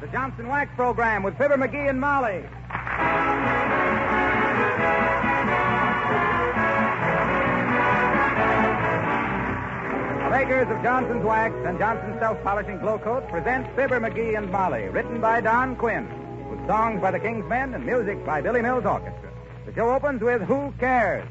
the Johnson Wax Program with Fibber McGee and Molly. The makers of Johnson's Wax and Johnson's Self-Polishing Glow Coat present Fibber McGee and Molly, written by Don Quinn, with songs by the King's Men and music by Billy Mills Orchestra. The show opens with Who Cares?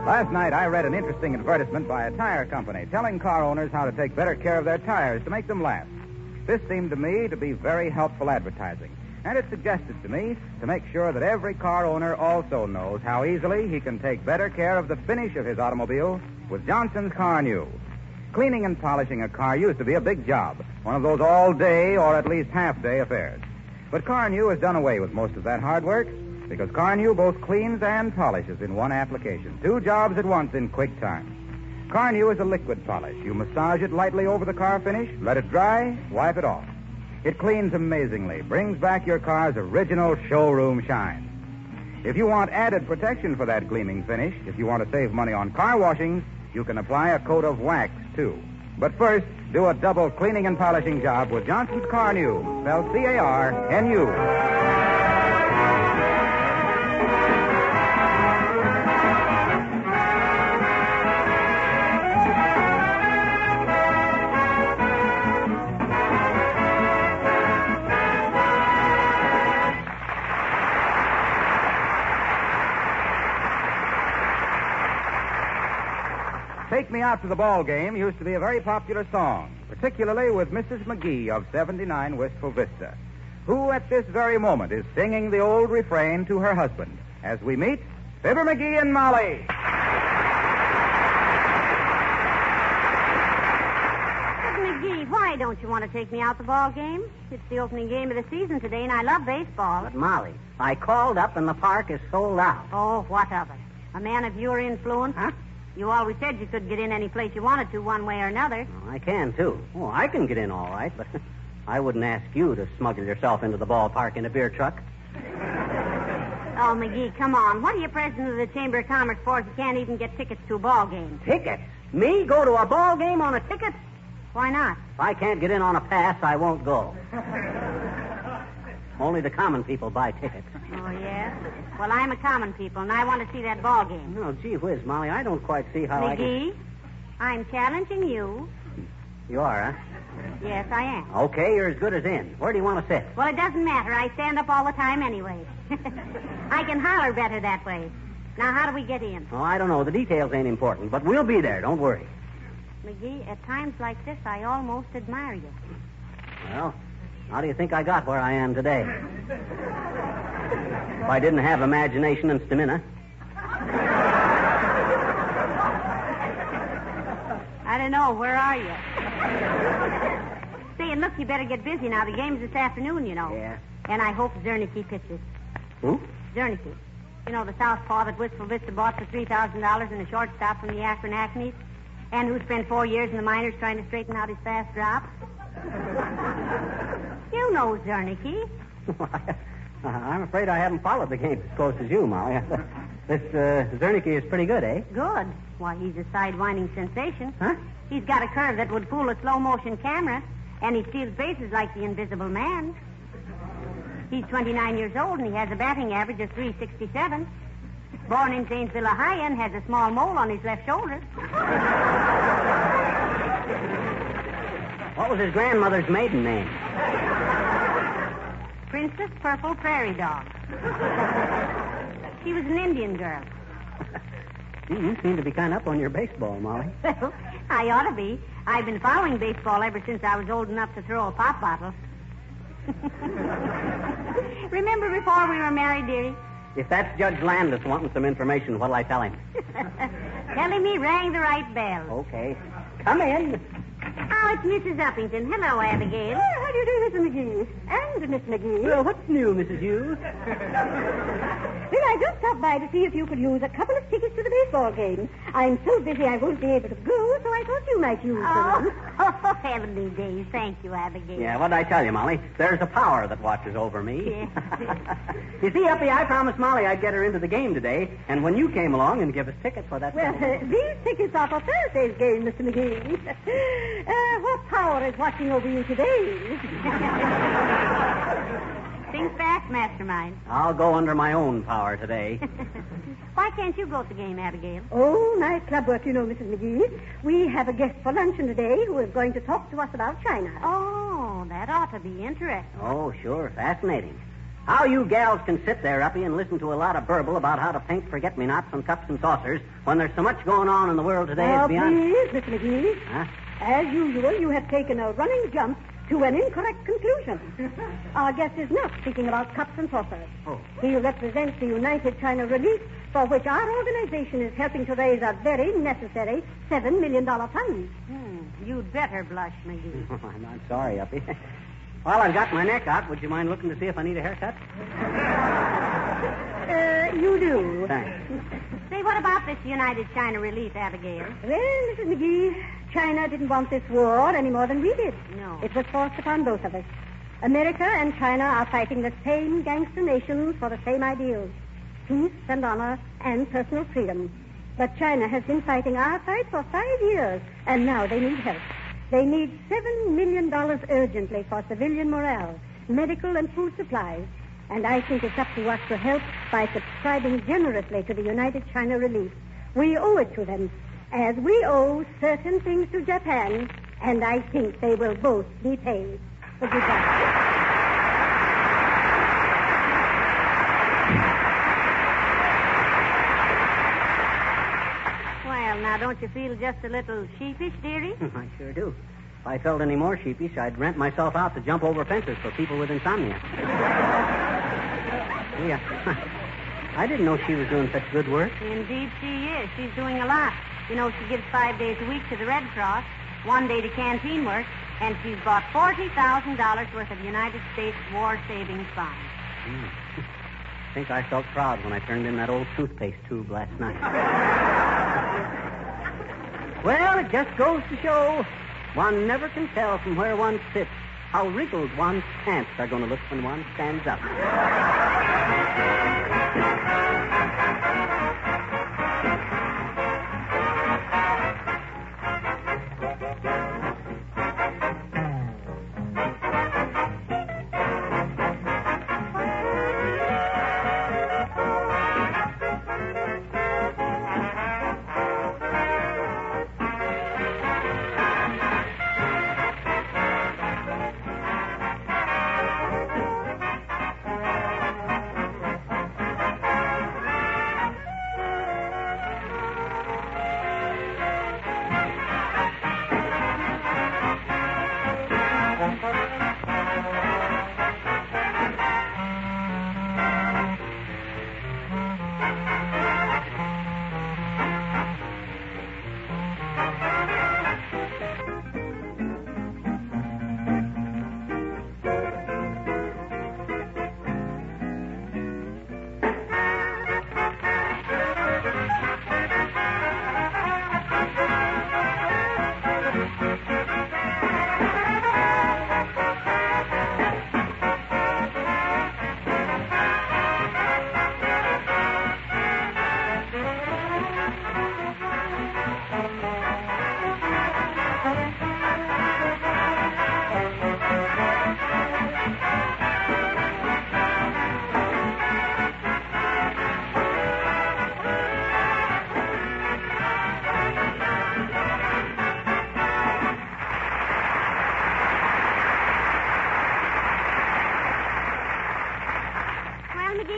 Last night, I read an interesting advertisement by a tire company telling car owners how to take better care of their tires to make them last. This seemed to me to be very helpful advertising, and it suggested to me to make sure that every car owner also knows how easily he can take better care of the finish of his automobile with Johnson's Car New. Cleaning and polishing a car used to be a big job, one of those all-day or at least half-day affairs. But Car New has done away with most of that hard work, because Car New both cleans and polishes in one application. 2 jobs at once in quick time. Car New is a liquid polish. You massage it lightly over the car finish, let it dry, wipe it off. It cleans amazingly, brings back your car's original showroom shine. If you want added protection for that gleaming finish, if you want to save money on car washing, you can apply a coat of wax, too. But first, do a double cleaning and polishing job with Johnson's Car New, spelled C-A-R-N-U. Take Me Out to the Ball Game used to be a very popular song, particularly with Mrs. McGee of 79 Wistful Vista, who at this very moment is singing the old refrain to her husband as we meet Fibber McGee and Molly. McGee, why don't you want to take me out the ball game? It's the opening game of the season today, and I love baseball. But, Molly, I called up and the park is sold out. Oh, what of it? A man of your influence? Huh? You always said you could get in any place you wanted to, one way or another. Oh, I can, too. Oh, I can get in all right, but I wouldn't ask you to smuggle yourself into the ballpark in a beer truck. Oh, McGee, come on. What are you president of the Chamber of Commerce for if you can't even get tickets to a ball game? Tickets? Me go to a ball game on a ticket? Why not? If I can't get in on a pass, I won't go. Only the common people buy tickets. Oh, yeah? Well, I'm a common people, and I want to see that ball game. No, gee whiz, Molly, I don't quite see how McGee, I'm challenging you. You are, huh? Yes, I am. Okay, you're as good as in. Where do you want to sit? Well, it doesn't matter. I stand up all the time anyway. I can holler better that way. Now, how do we get in? Oh, I don't know. The details ain't important, but we'll be there. Don't worry. McGee, at times like this, I almost admire you. Well, how do you think I got where I am today? If I didn't have imagination and stamina. I don't know. Where are you? Say, and look, you better get busy now. The game's this afternoon, you know. Yeah. And I hope Zernicke pitches. Who? Zernicke. You know, the southpaw that Wistful Vista bought for $3,000 and a shortstop from the Akron Acmes, and who spent 4 years in the minors trying to straighten out his fast drop. You know Zernicke. I'm afraid I haven't followed the game as close as you, Molly. This Zernicke is pretty good, eh? Good. Why, he's a sidewinding sensation. Huh? He's got a curve that would fool a slow-motion camera, and he steals bases like the Invisible Man. He's 29 years old, and he has a batting average of .367. Born in Zanesville, Ohio, and has a small mole on his left shoulder. What was his grandmother's maiden name? Princess Purple Prairie Dog. She was an Indian girl. Gee, you seem to be kind of up on your baseball, Molly. Well, I ought to be. I've been following baseball ever since I was old enough to throw a pop bottle. Remember before we were married, dearie? If that's Judge Landis wanting some information, what'll I tell him? Tell him he rang the right bell. Okay. Come in. Oh, it's Mrs. Uppington. Hello, Abigail. How do you do, Mr. McGee? And Miss McGee. Well, what's new, Mrs. Hughes? Well, I just stopped by to see if you could use a couple of tickets to the baseball game. I'm so busy I won't be able to go, so I thought you might use them. Oh, heavenly days. Thank you, Abigail. Yeah, what did I tell you, Molly? There's a power that watches over me. Yes. You see, Uppy, I promised Molly I'd get her into the game today, and when you came along and give us tickets for that... Well, these tickets are for Thursday's game, Mr. McGee. What power is watching over you today? Think fast, Mastermind. I'll go under my own power today. Why can't you go to the game, Abigail? Oh, nice club work, you know, Mrs. McGee. We have a guest for luncheon today who is going to talk to us about China. Oh, that ought to be interesting. Oh, sure. Fascinating. How you gals can sit there, Uppy, and listen to a lot of burble about how to paint forget-me-nots on cups and saucers when there's so much going on in the world today. Now, It's beyond... please, Mr. McGee. Huh? As usual, you have taken a running jump to an incorrect conclusion. Our guest is not speaking about cups and saucers. Oh. He represents the United China Relief, for which our organization is helping to raise a very necessary $7 million fund. You'd better blush, McGee. I'm not sorry, Uppy. Well, I've got my neck out. Would you mind looking to see if I need a haircut? You do. Thanks. Say, what about this United China Relief, Abigail? Well, Mrs. McGee, China didn't want this war any more than we did. No. It was forced upon both of us. America and China are fighting the same gangster nations for the same ideals. Peace and honor and personal freedom. But China has been fighting our fight for 5 years, and now they need help. They need $7 million urgently for civilian morale, medical and food supplies. And I think it's up to us to help by subscribing generously to the United China Relief. We owe it to them, as we owe certain things to Japan, and I think they will both be paid. Goodbye. Well, now, don't you feel just a little sheepish, dearie? I sure do. If I felt any more sheepish, I'd rent myself out to jump over fences for people with insomnia. Yeah. I didn't know she was doing such good work. Indeed she is. She's doing a lot. You know, she gives 5 days a week to the Red Cross, 1 day to canteen work, and she's bought $40,000 worth of United States War Savings Bonds. I think I felt proud when I turned in that old toothpaste tube last night. Well, it just goes to show one never can tell from where one sits how wrinkled one's pants are going to look when one stands up.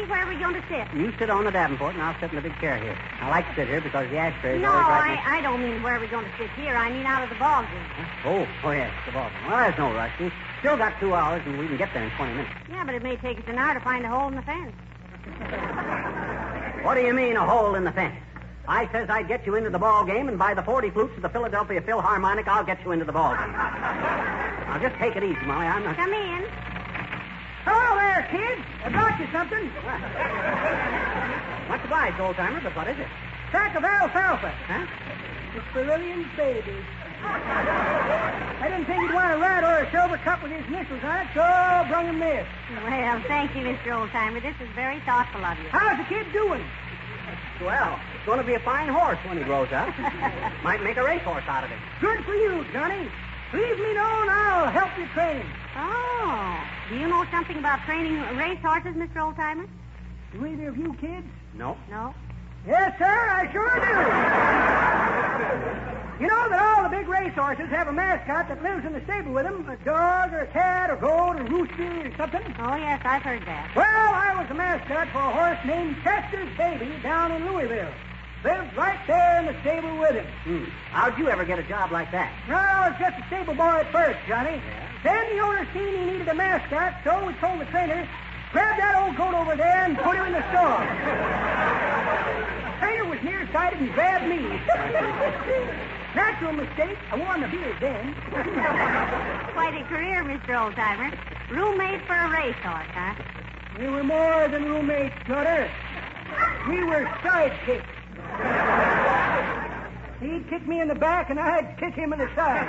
Where are we going to sit? You sit on the Davenport, and I'll sit in the big chair here. I like to sit here because the ashtray is No, always right next... I don't mean where are we going to sit here. I mean out of the ball game. Oh, yes, the ball game. Well, there's no rush. We've still got 2 hours, and we can get there in 20 minutes. Yeah, but it may take us an hour to find a hole in the fence. What do you mean, a hole in the fence? I says I'd get you into the ball game, and by the 40 flutes of the Philadelphia Philharmonic, I'll get you into the ball game. Now, just take it easy, Molly. I'm not... Come in. Hello there, kids. I brought you something. Much obliged, old-timer, but what is it? Sack of alfalfa. Huh? It's for Lillian's baby. I didn't think he'd want a red or a silver cup with his initials on it, so I brung him this. Well, thank you, Mr. Oldtimer. This is very thoughtful of you. How's the kid doing? Well, it's going to be a fine horse when he grows up. Might make a racehorse out of it. Good for you, Johnny. Leave me know and I'll help you train him. Oh. Do you know something about training race horses, Mr. Oldtimer? Do either of you kids? No. No. Yes, sir, I sure do. You know that all the big racehorses have a mascot that lives in the stable with them, a dog or a cat or goat or rooster or something. Oh, yes, I've heard that. Well, I was the mascot for a horse named Chester's Baby down in Louisville. Lived right there in the stable with him. How'd you ever get a job like that? No, I was just a stable boy at first, Johnny. Yeah? Then the owner seen he needed a mascot, so we told the trainer, grab that old goat over there and put him in the stall. Trainer was nearsighted and grabbed me. Natural mistake. I won the beard then. Quite a career, Mr. Oldtimer. Roommate for a racehorse, huh? We were more than roommates, daughter. We were sidekicks. He'd kick me in the back, and I'd kick him in the side.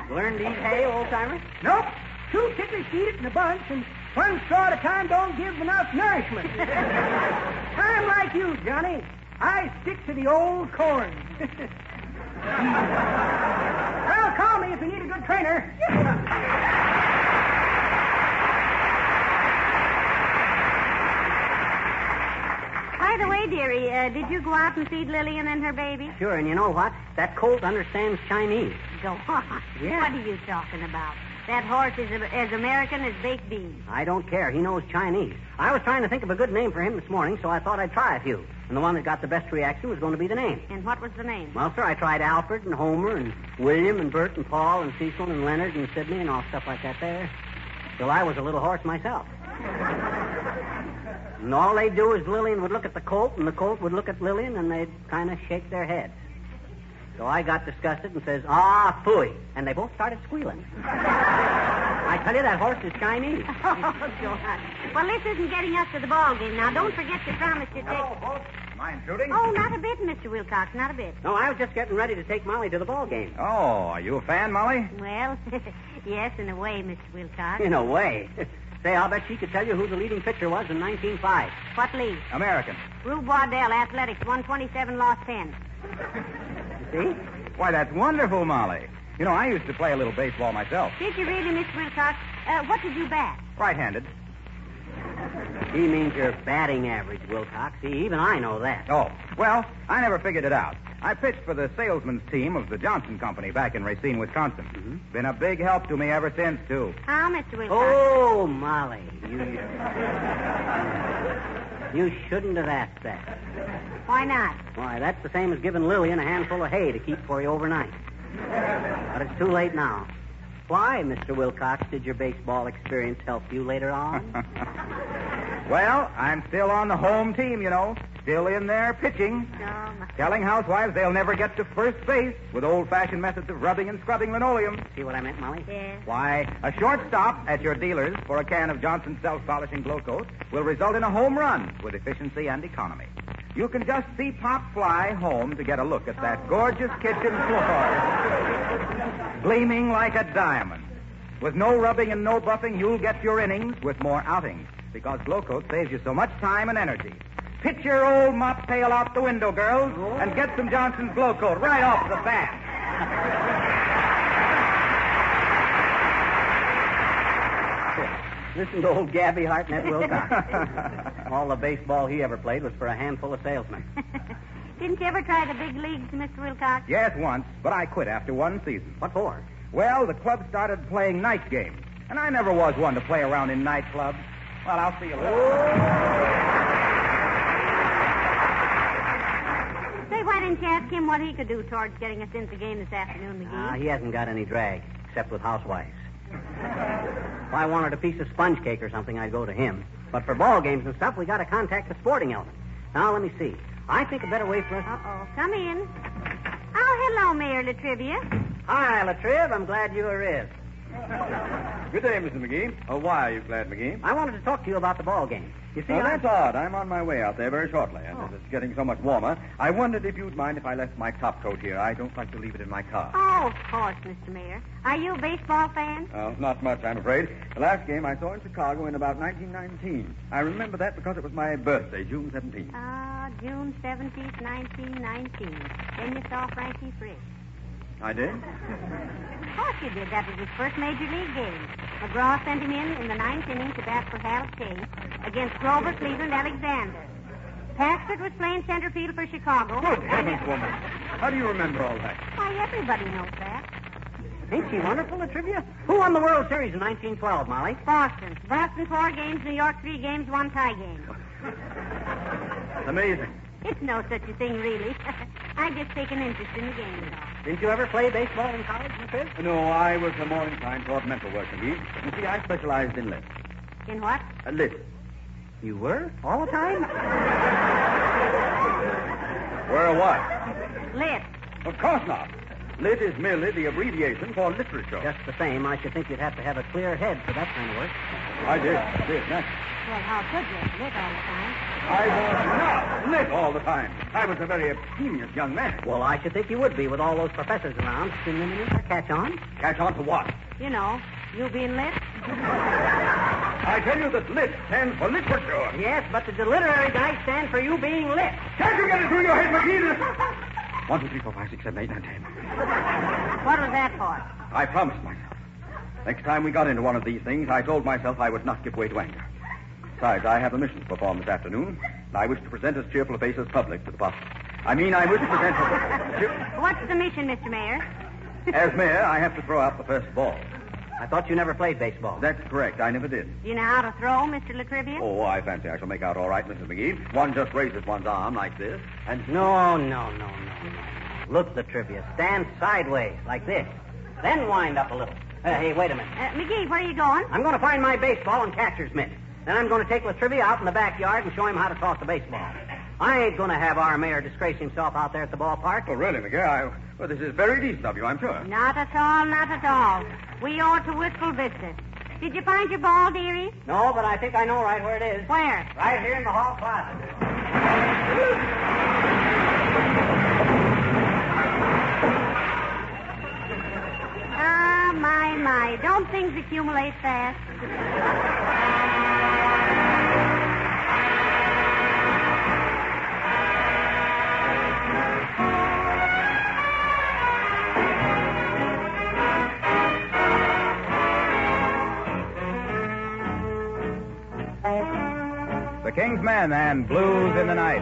Learned to eat hay, old-timer? Nope. 2 kickers eat it in a bunch, and 1 straw at a time don't give enough nourishment. I'm like you, Johnny. I stick to the old corn. Well, call me if you need a good trainer. By the way, dearie, did you go out and feed Lillian and her baby? Sure, and you know what? That colt understands Chinese. Go on. Yeah. What are you talking about? That horse is as American as baked beans. I don't care. He knows Chinese. I was trying to think of a good name for him this morning, so I thought I'd try a few. And the one that got the best reaction was going to be the name. And what was the name? Well, sir, I tried Alfred and Homer and William and Bert and Paul and Cecil and Leonard and Sidney and all stuff like that there. Till I was a little horse myself. And all they'd do is Lillian would look at the colt, and the colt would look at Lillian, and they'd kind of shake their heads. So I got disgusted and says, "Ah, phooey." And they both started squealing. I tell you, that horse is Chinese. Oh, God. Well, this isn't getting us to the ball game. Now, don't forget your promise to take... Hello, folks. Mind shooting? Oh, not a bit, Mr. Wilcox, not a bit. No, I was just getting ready to take Molly to the ball game. Oh, are you a fan, Molly? Well, yes, in a way, Mr. Wilcox. In a way. Say, I'll bet she could tell you who the leading pitcher was in 1905. What league? American. Rube Waddell, Athletics, 127, lost 10. See? Why, that's wonderful, Molly. You know, I used to play a little baseball myself. Did you really, Mr. Wilcox? What did you bat? Right-handed. He means your batting average, Wilcox. See, even I know that. Oh, well, I never figured it out. I pitched for the salesman's team of the Johnson Company back in Racine, Wisconsin. Mm-hmm. Been a big help to me ever since, too. How, Mr. Wilcox? Oh, Molly. You shouldn't have asked that. Why not? Why, that's the same as giving Lillian a handful of hay to keep for you overnight. But it's too late now. Why, Mr. Wilcox, did your baseball experience help you later on? Well, I'm still on the home team, you know. Still in there pitching. No, Telling housewives they'll never get to first base with old-fashioned methods of rubbing and scrubbing linoleum. See what I meant, Molly? yes. Why, a short stop at your dealer's for a can of Johnson's self-polishing glow coat will result in a home run with efficiency and economy. You can just see Pop fly home to get a look at that gorgeous kitchen floor. Gleaming like a diamond. With no rubbing and no buffing, you'll get your innings with more outings because glow coat saves you so much time and energy. Pitch your old mop tail out the window, girls, and get some Johnson's glow coat right off the bat. Listen to old Gabby Hartnett Wilcox. All the baseball he ever played was for a handful of salesmen. Didn't you ever try the big leagues, Mr. Wilcox? Yes, once, but I quit after one season. What for? Well, the club started playing night games, and I never was one to play around in nightclubs. Well, I'll see you later. Say, why didn't you ask him what he could do towards getting us into the game this afternoon, McGee? He hasn't got any drag, except with housewives. If I wanted a piece of sponge cake or something, I'd go to him. But for ball games and stuff, we got to contact the sporting element. Now, let me see. I think a better way for us... Uh-oh. Come in. Oh, hello, Mayor Latrivia. Hi, Latriv. I'm glad you arrived. Good day, Mrs. McGee. Oh, why are you glad, McGee? I wanted to talk to you about the ball game. You see, That's odd. I'm on my way out there very shortly, and as it's getting so much warmer, I wondered if you'd mind if I left my top coat here. I don't like to leave it in my car. Oh, of course, Mr. Mayor. Are you a baseball fan? Oh, not much, I'm afraid. The last game I saw in Chicago in about 1919. I remember that because it was my birthday, June 17th. June 17th, 1919. Then you saw Frankie Frisch. I did? Of course you did. That was his first major league game. McGraw sent him in the ninth inning to bat for Hal Chase against Grover Cleveland Alexander. Paxford was playing center field for Chicago. Good heavens, woman. How do you remember all that? Why, everybody knows that. ain't she wonderful, the trivia? Who won the World Series in 1912, Molly? Boston. Boston 4 games, New York 3 games, 1 tie game. It's amazing. It's no such a thing, really. I just take an interest in the game and all. Didn't you ever play baseball in college, Latriv? No, I was more inclined toward mental work, McGee. You see, I specialized in lit. In what? Lit. You were? All the time? Where what? Lit. Of course not. Lit is merely the abbreviation for literature. Just the same, I should think you'd have to have a clear head for that kind of work. I did. Naturally. Well, how could you? Lit all the time. I was not lit all the time. I was a very abstemious young man. Well, I should think you would be with all those professors around. Catch on? Catch on to what? You know, you being lit. I tell you that lit stands for literature. Yes, but the literary guy stands for you being lit. Can't you get it through your head, McGee? 1, 2, 3, 4, 5, 6, 7, 8, 9, 10. What was that for? I promised myself. Next time we got into one of these things, I told myself I would not give way to anger. Besides, I have a mission to perform this afternoon, and I wish to present as cheerful a face as public to the public. I wish to present... What's the mission, Mr. Mayor? As mayor, I have to throw out the first ball. I thought you never played baseball. That's correct. I never did. Do you know how to throw, Mr. Latrivia? Oh, I fancy I shall make out all right, Mrs. McGee. One just raises one's arm like this, and... No. Look, the trivia. Stand sideways, like this. Then wind up a little. Hey, wait a minute. McGee, where are you going? I'm going to find my baseball and catcher's mitt. Then I'm going to take Latrivia out in the backyard and show him how to toss a baseball. I ain't going to have our mayor disgrace himself out there at the ballpark. Oh, really, McGee? Well, this is very decent of you, I'm sure. Not at all, not at all. We owe it to wistful business. Did you find your ball, dearie? No, but I think I know right where it is. Where? Right here in the hall closet. My. Don't things accumulate fast? The King's Men and Blues in the Night.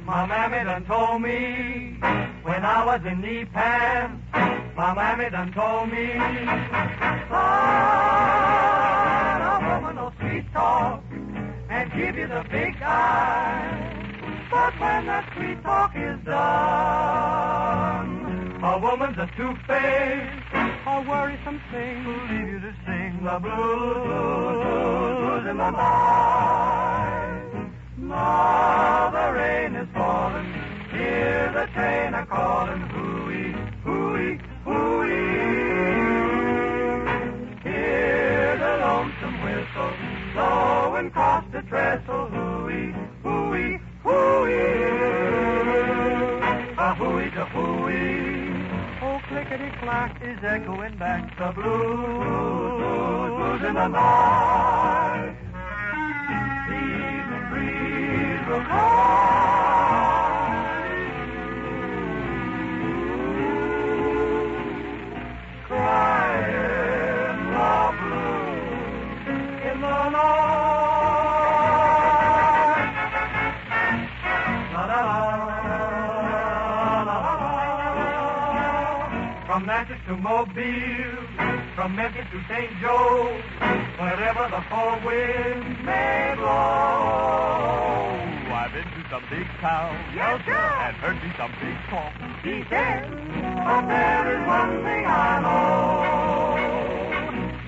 My mammy done told me when I was in knee pants. My mammy done told me, son, a woman will sweet talk and give you the big eye. But when that sweet talk is done, a woman's a two-faced, a worrisome thing who'll leave you to sing the blues in the night. Now the rain is falling, hear the train a-calling, hooey, hooey, hooey. Hear the lonesome whistle, blowing across the trestle, hooey, hooey, hooey. A hooey to hooey. Oh, clickety-clack is echoing back the blues in the night. The evening breeze will crying the blues in the night. La-la-la. From Natchez to Mobile, from Memphis to St. Joe, wherever the four winds may blow. I've been to some big towns, Yes, sir. and heard me some big talk. He said, But there is one thing I know.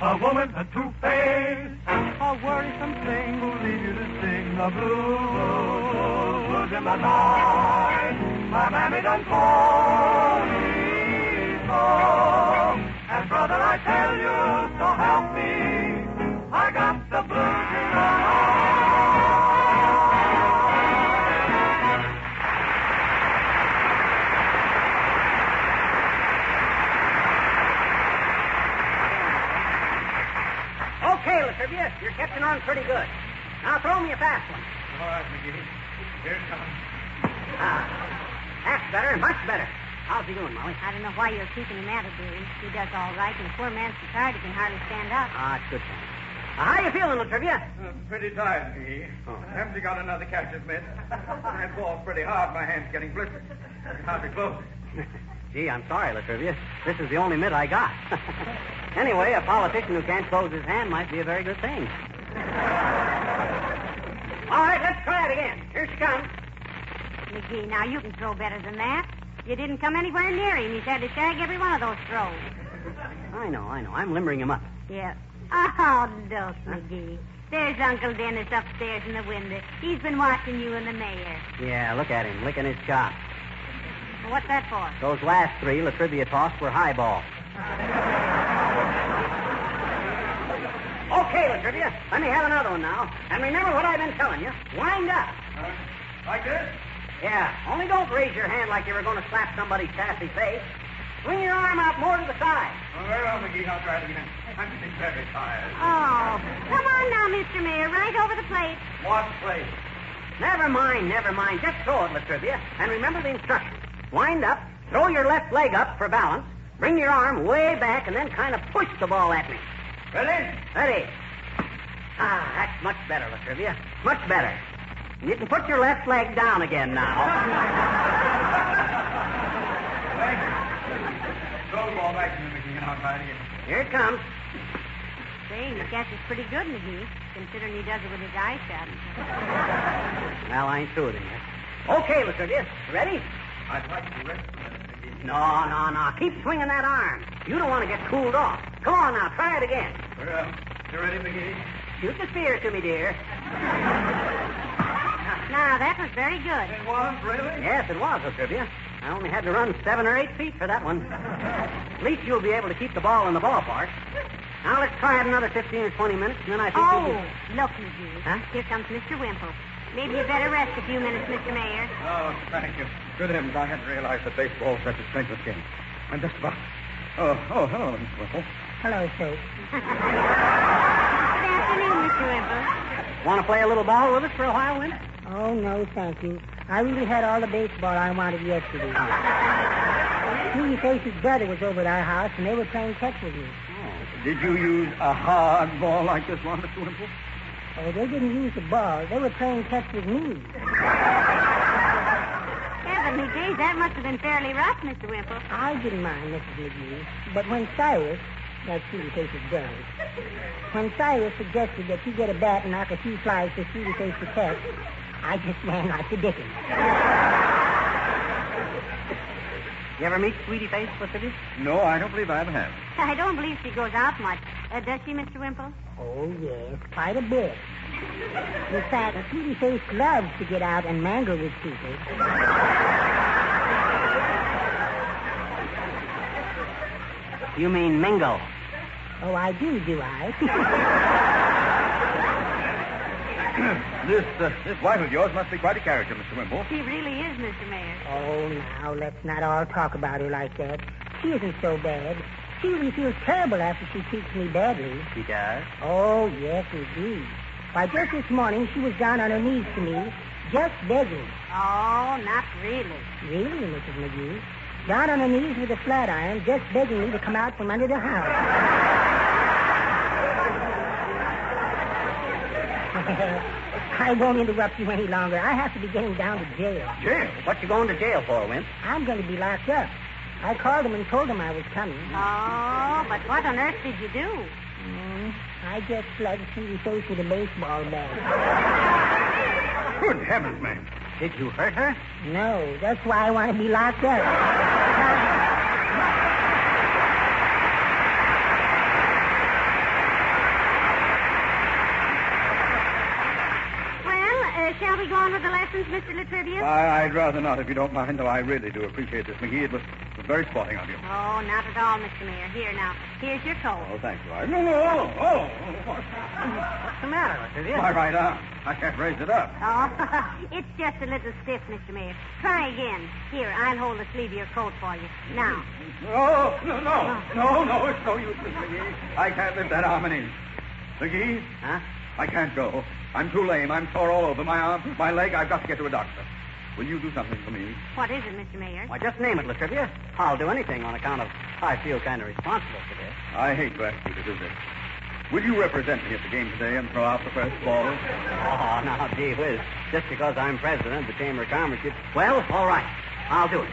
A woman's a two-faced, a worrisome thing who'll leave you to sing the blues in the night. My mammy done told me so. And brother, I tell you, so help me, I got the blues in my heart. Okay, Latrivia, you're catching on pretty good. Now throw me a fast one. All right, McGee. Here it comes. That's better, much better. How's he doing, Molly? I don't know why you're keeping him at it, dearie. He does all right, and the poor man's so tired he can hardly stand up. Ah, it's good time. How you feeling, Latrivia? Pretty tired, McGee. Haven't you got another catcher's mitt? That ball's pretty hard. My hand's getting blistered. How's it close? Gee, I'm sorry, Latrivia. This is the only mitt I got. Anyway, a politician who can't close his hand might be a very good thing. All right, let's try it again. Here she comes. McGee, now you can throw better than that. You didn't come anywhere near him. He's had to shag every one of those throws. I know. I'm limbering him up. Yeah. Oh, look, McGee. There's Uncle Dennis upstairs in the window. He's been watching you and the mayor. Yeah, look at him, licking his chops. Well, what's that for? Those last three Latrivia tossed were high ball. Okay, Latrivia, let me have another one now. And remember what I've been telling you. Wind up. Like this? Yeah, only don't raise your hand like you were going to slap somebody's sassy face. Swing your arm out more to the side. Oh, very well, McGee. I'll try it again. I'm getting very tired. Oh, come on now, Mr. Mayor, right over the plate. What place? Never mind. Just throw it, Latrivia. And remember the instructions. Wind up, throw your left leg up for balance, bring your arm way back, and then kind of push the ball at me. Ready? Ah, that's much better, Latrivia. Much better. You can put your left leg down again now. Thank you. Throw the ball back to me, McGee, and I'll try it again. Here it comes. Say, he catches pretty good, McGee, considering he does it with his eyes shut. Well, I ain't through with him yet. Okay, Latrivia. Ready? I'd like to rest a minute, McGee. No. Keep swinging that arm. You don't want to get cooled off. Come on now, try it again. Well, you ready, McGee? Shoot the spear to me, dear. Now, that was very good. It was, really? Yes, it was, Latrivia. I only had to run 7 or 8 feet for that one. At least you'll be able to keep the ball in the ballpark. Now let's try it another 15 or 20 minutes, and then I think Look, McGee. Huh? Here comes Mr. Wimple. Maybe you better rest a few minutes, Mr. Mayor. Oh, thank you. Good heavens, I hadn't realized that baseball's such a strenuous game. I'm just about... Oh, hello, Mr. Whipple. Hello, sir. Good afternoon, Mr. Wimple. Want to play a little ball with us for a while, Lynn? Oh, no, thank you. I really had all the baseball I wanted yesterday. Sweetie Face's brother was over at our house, and they were playing catch with me. Did you use a hard ball like this one, Mr. Wimple? Oh, they didn't use the ball. They were playing catch with me. Heavenly days, that must have been fairly rough, Mr. Wimple. I didn't mind, Mrs. McGee. But when Cyrus, that's Sweetie Face's brother, when Cyrus suggested that you get a bat and knock a few flies for Sweetie Face to catch, I just ran like the dickens. You ever meet Sweetie Face, Latrivia? No, I don't believe I ever have. I don't believe she goes out much. Does she, Mr. Wimple? Oh, yes, quite a bit. In fact, Sweetie Face loves to get out and mangle with people. You mean mingle. Oh, I do I? This wife of yours must be quite a character, Mr. Wimple. She really is, Mr. Mayor. Oh, now, let's not all talk about her like that. She isn't so bad. She really feels terrible after she treats me badly. She does? Oh, yes, indeed. Why, just this morning, she was down on her knees to me, just begging. Oh, not really. Really, Mrs. McGee? Down on her knees with a flat iron, just begging me to come out from under the house. I won't interrupt you any longer. I have to be getting down to jail. Jail? What you going to jail for, Wimp? I'm going to be locked up. I called them and told them I was coming. Oh, but what on earth did you do? I just slugged Sweetie Face with a baseball bat. Good heavens, man. Did you hurt her? No, that's why I want to be locked up. Well, shall we go on with the lessons, Mr. Latrivia? I'd rather not, if you don't mind, though I really do appreciate this, McGee. It was very sporting of you. Oh, not at all, Mr. Mayor. Here, now. Here's your coat. Oh, thank you. What's the matter, Latrivia? My right arm. I can't raise it up. Oh, it's just a little stiff, Mr. Mayor. Try again. Here, I'll hold the sleeve of your coat for you. Now. No, it's no use, Miss McGee. I can't lift that arm an inch. McGee? Huh? I can't go. I'm too lame. I'm sore all over. My arm, my leg. I've got to get to a doctor. Will you do something for me? What is it, Mr. Mayor? Why, just name it, Latrivia. I'll do anything on account of I feel kind of responsible for this. I hate to ask you to do this. Will you represent me at the game today and throw out the first ball? Oh, now, gee whiz. Just because I'm president of the Chamber of Commerce, well, all right. I'll do it.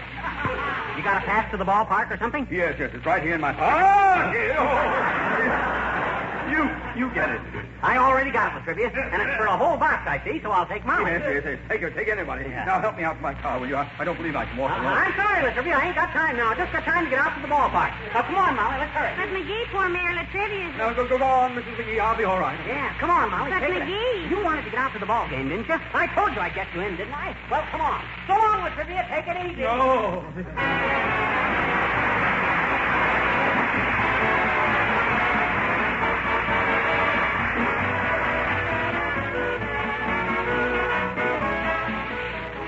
You got a pass to the ballpark or something? Yes. It's right here in my... You get it. I already got it, Latrivia, and it's for a whole box, I see, so I'll take Molly. Yes. Take anybody. Yeah. Now help me out to my car, will you? I don't believe I can walk alone. I'm sorry, Latrivia. I ain't got time now. Just got time to get out to the ballpark. Now, come on, Molly. Let's hurry. But McGee, poor Mayor Latrivia is... Now, go on, Mrs. McGee. I'll be all right. Yeah, come on, Molly. But take it. McGee. You wanted to get out to the ball game, didn't you? I told you I'd get you in, didn't I? Well, come on. So long, Latrivia. Take it easy. No.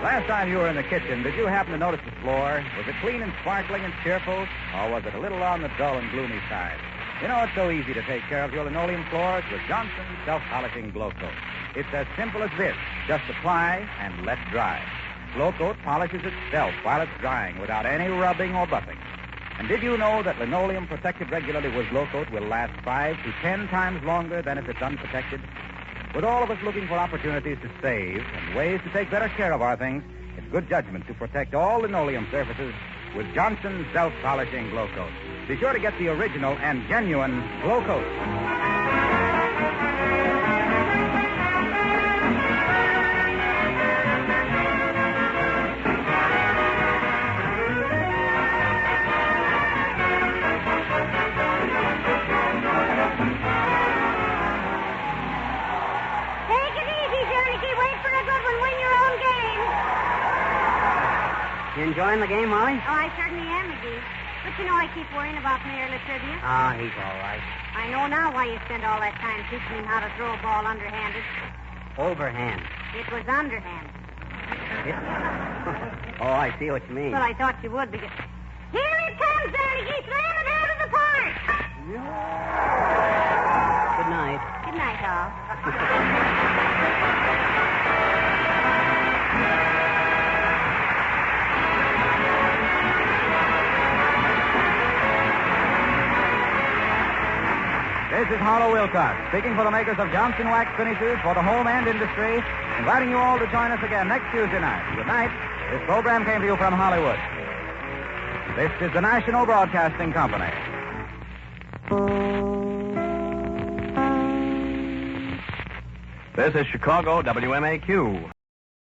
Last time you were in the kitchen, did you happen to notice the floor? Was it clean and sparkling and cheerful, or was it a little on the dull and gloomy side? You know, it's so easy to take care of your linoleum floors with Johnson's self-polishing Glow Coat. It's as simple as this. Just apply and let dry. Glow Coat polishes itself while it's drying without any rubbing or buffing. And did you know that linoleum protected regularly with Glow Coat will last 5 to 10 times longer than if it's unprotected? With all of us looking for opportunities to save and ways to take better care of our things, it's good judgment to protect all linoleum surfaces with Johnson's self-polishing Glow Coat. Be sure to get the original and genuine Glow Coat. You enjoying the game, Molly? Oh, I certainly am, McGee. But you know, I keep worrying about Mayor Latrivia. Ah, he's all right. I know now why you spent all that time teaching him how to throw a ball underhanded. Overhand. It was underhand. Oh, I see what you mean. Well, I thought you would because... Here it comes, there, McGee. Slam it out of the park. Good night. Good night, all. This is Harlow Wilcox, speaking for the makers of Johnson Wax Finishes for the home and industry, inviting you all to join us again next Tuesday night. Good night. This program came to you from Hollywood. This is the National Broadcasting Company. This is Chicago WMAQ.